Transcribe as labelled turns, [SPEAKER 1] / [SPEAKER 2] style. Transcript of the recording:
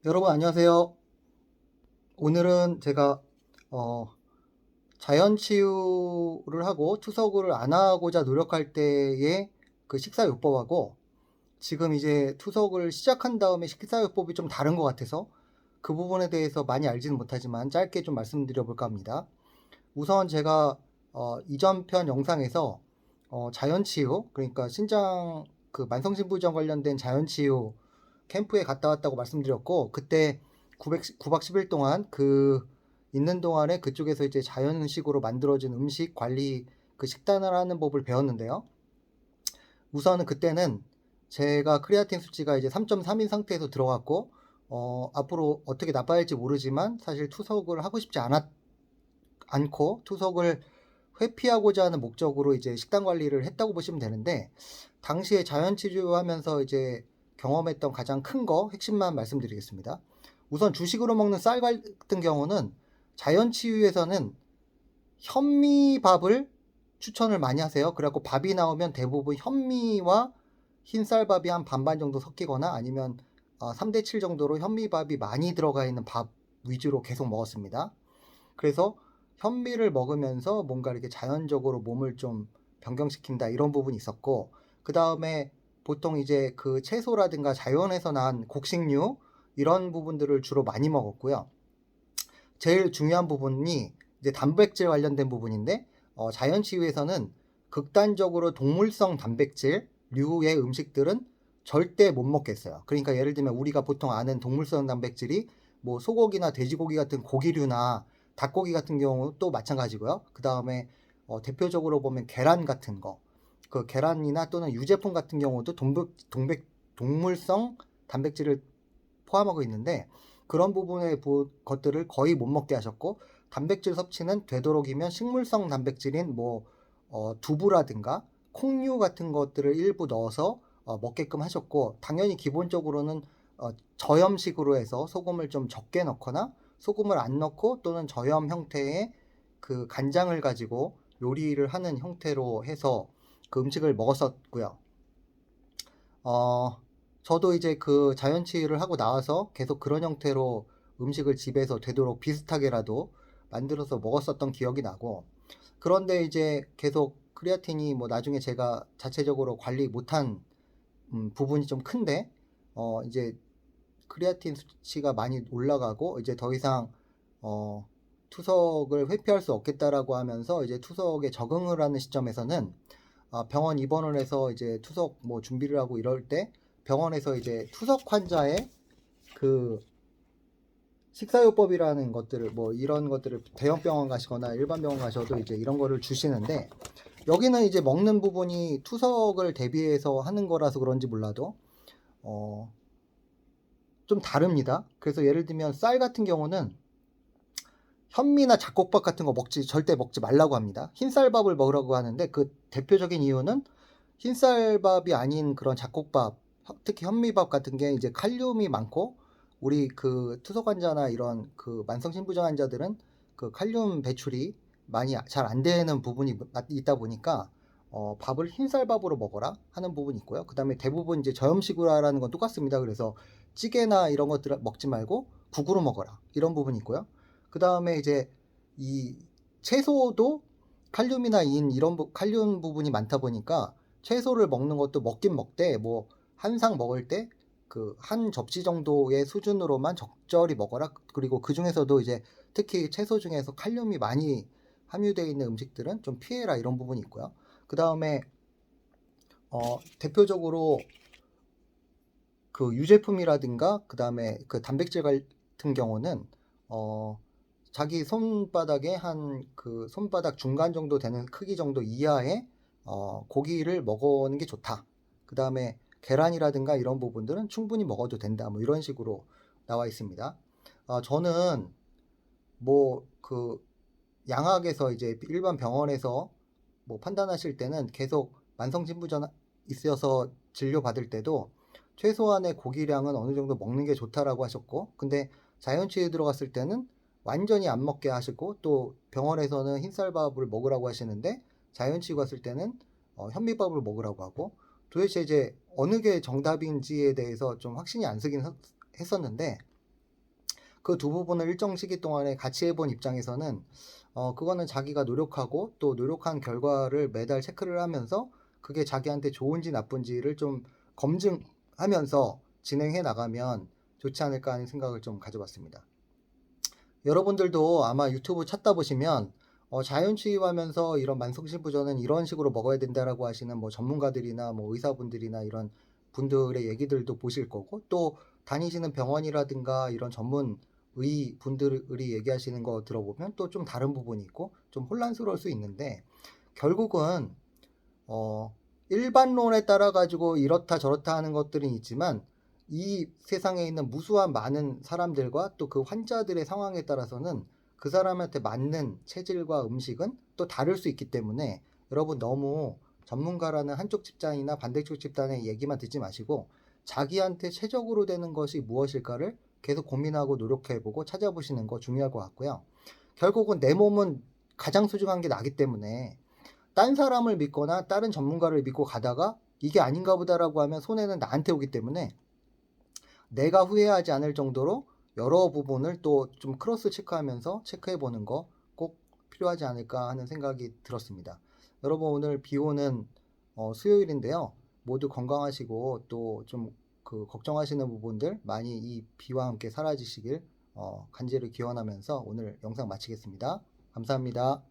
[SPEAKER 1] 여러분 안녕하세요. 오늘은 제가 어, 자연치유를 하고 투석을 안 하고자 노력할 때의 그 식사요법하고 지금 이제 투석을 시작한 다음에 식사요법이 좀 다른 것 같아서 그 부분에 대해서 많이 알지는 못하지만 짧게 좀 말씀드려 볼까 합니다. 우선 제가 이전 편 영상에서 자연치유, 그러니까 신장 그 만성신부전 관련된 자연치유 캠프에 갔다 왔다고 말씀드렸고, 그때 9박 10일 동안 그 있는 동안에 그쪽에서 이제 자연식으로 만들어진 음식 관리 그 식단을 하는 법을 배웠는데요. 우선은 그때는 제가 크레아틴 수치가 이제 3.3인 상태에서 들어갔고, 앞으로 어떻게 나빠질지 모르지만 사실 투석을 하고 싶지 않고 투석을 회피하고자 하는 목적으로 이제 식단 관리를 했다고 보시면 되는데, 당시에 자연치유하면서 이제 경험했던 가장 큰 거 핵심만 말씀드리겠습니다. 우선 주식으로 먹는 쌀 같은 경우는 자연치유에서는 현미밥을 추천을 많이 하세요. 그래갖고 밥이 나오면 대부분 현미와 흰쌀밥이 한 반반 정도 섞이거나 아니면 3대 7 정도로 현미밥이 많이 들어가 있는 밥 위주로 계속 먹었습니다. 그래서 현미를 먹으면서 뭔가 이렇게 자연적으로 몸을 좀 변경시킨다 이런 부분이 있었고, 그 다음에 보통 이제 그 채소라든가 자연에서 난 곡식류 이런 부분들을 주로 많이 먹었고요. 제일 중요한 부분이 이제 단백질 관련된 부분인데, 자연치유에서는 극단적으로 동물성 단백질류의 음식들은 절대 못 먹겠어요. 그러니까 예를 들면 우리가 보통 아는 동물성 단백질이 뭐 소고기나 돼지고기 같은 고기류나 닭고기 같은 경우 또 마찬가지고요. 그 다음에 대표적으로 보면 계란 같은 거, 그 계란이나 또는 유제품 같은 경우도 동물성 단백질을 포함하고 있는데, 그런 부분의 것들을 거의 못 먹게 하셨고, 단백질 섭취는 되도록이면 식물성 단백질인 뭐 두부라든가 콩류 같은 것들을 일부 넣어서 먹게끔 하셨고, 당연히 기본적으로는 저염식으로 해서 소금을 좀 적게 넣거나 소금을 안 넣고 또는 저염 형태의 그 간장을 가지고 요리를 하는 형태로 해서 그 음식을 먹었었고요. 어, 저도 이제 그 자연치유를 하고 나와서 계속 그런 형태로 음식을 집에서 되도록 비슷하게라도 만들어서 먹었었던 기억이 나고, 그런데 이제 계속 크레아틴이 뭐 나중에 제가 자체적으로 관리 못한 부분이 좀 큰데, 이제 크레아틴 수치가 많이 올라가고 이제 더 이상 어, 투석을 회피할 수 없겠다라고 하면서 이제 투석에 적응을 하는 시점에서는 병원 입원을 해서 이제 투석 뭐 준비를 하고 이럴 때 병원에서 이제 투석 환자의 그 식사요법이라는 것들을 뭐 이런 것들을 대형 병원 가시거나 일반 병원 가셔도 이제 이런 거를 주시는데, 여기는 이제 먹는 부분이 투석을 대비해서 하는 거라서 그런지 몰라도 어, 좀 다릅니다. 그래서 예를 들면 쌀 같은 경우는 현미나 잡곡밥 같은 거 절대 먹지 말라고 합니다. 흰쌀밥을 먹으라고 하는데, 그 대표적인 이유는 흰쌀밥이 아닌 그런 잡곡밥, 특히 현미밥 같은 게 이제 칼륨이 많고, 우리 그 투석 환자나 이런 그 만성신부전 환자들은 그 칼륨 배출이 많이 잘 안 되는 부분이 있다 보니까 밥을 흰쌀밥으로 먹어라 하는 부분이 있고요. 그 다음에 대부분 이제 저염식으로 하라는 건 똑같습니다. 그래서 찌개나 이런 것들 먹지 말고 국으로 먹어라 이런 부분이 있고요. 그 다음에 이제 이 채소도 칼륨이나 인 이런 칼륨 부분이 많다 보니까 채소를 먹는 것도 먹긴 먹되 뭐 한 상 먹을 때 그 한 접시 정도의 수준으로만 적절히 먹어라. 그리고 그 중에서도 이제 특히 채소 중에서 칼륨이 많이 함유되어 있는 음식들은 좀 피해라 이런 부분이 있고요. 그 다음에 대표적으로 그 유제품이라든가 그 다음에 그 단백질 같은 경우는 어 자기 손바닥에 한 그 손바닥 중간 정도 되는 크기 정도 이하의 고기를 먹는 게 좋다. 그 다음에 계란이라든가 이런 부분들은 충분히 먹어도 된다. 뭐 이런 식으로 나와 있습니다. 저는 뭐 그 양학에서 이제 일반 병원에서 뭐 판단하실 때는 계속 만성진부전 있어서 진료 받을 때도 최소한의 고기량은 어느 정도 먹는 게 좋다라고 하셨고, 근데 자연치유에 들어갔을 때는 완전히 안 먹게 하시고, 또 병원에서는 흰쌀밥을 먹으라고 하시는데 자연치유 갔을 때는 현미밥을 먹으라고 하고, 도대체 이제 어느 게 정답인지에 대해서 좀 확신이 안 서긴 했었는데, 그 두 부분을 일정 시기 동안에 같이 해본 입장에서는 그거는 자기가 노력하고 또 노력한 결과를 매달 체크를 하면서 그게 자기한테 좋은지 나쁜지를 좀 검증하면서 진행해 나가면 좋지 않을까 하는 생각을 좀 가져봤습니다. 여러분들도 아마 유튜브 찾다 보시면 자연치유하면서 이런 만성신부전은 이런 식으로 먹어야 된다라고 하시는 뭐 전문가들이나 뭐 의사분들이나 이런 분들의 얘기들도 보실 거고, 또 다니시는 병원이라든가 이런 전문 의분들이 얘기하시는 거 들어보면 또 좀 다른 부분이 있고 좀 혼란스러울 수 있는데, 결국은 일반론에 따라 가지고 이렇다 저렇다 하는 것들은 있지만 이 세상에 있는 무수한 많은 사람들과 또 그 환자들의 상황에 따라서는 그 사람한테 맞는 체질과 음식은 또 다를 수 있기 때문에, 여러분 너무 전문가라는 한쪽 집단이나 반대쪽 집단의 얘기만 듣지 마시고 자기한테 최적으로 되는 것이 무엇일까를 계속 고민하고 노력해보고 찾아보시는 거 중요할 것 같고요. 결국은 내 몸은 가장 소중한 게 나기 때문에 딴 사람을 믿거나 다른 전문가를 믿고 가다가 이게 아닌가 보다라고 하면 손해는 나한테 오기 때문에 내가 후회하지 않을 정도로 여러 부분을 또 좀 크로스 체크하면서 체크해 보는 거 꼭 필요하지 않을까 하는 생각이 들었습니다. 여러분, 오늘 비 오는 수요일인데요. 모두 건강하시고 또 좀 그 걱정하시는 부분들 많이 이 비와 함께 사라지시길 간절히 기원하면서 오늘 영상 마치겠습니다. 감사합니다.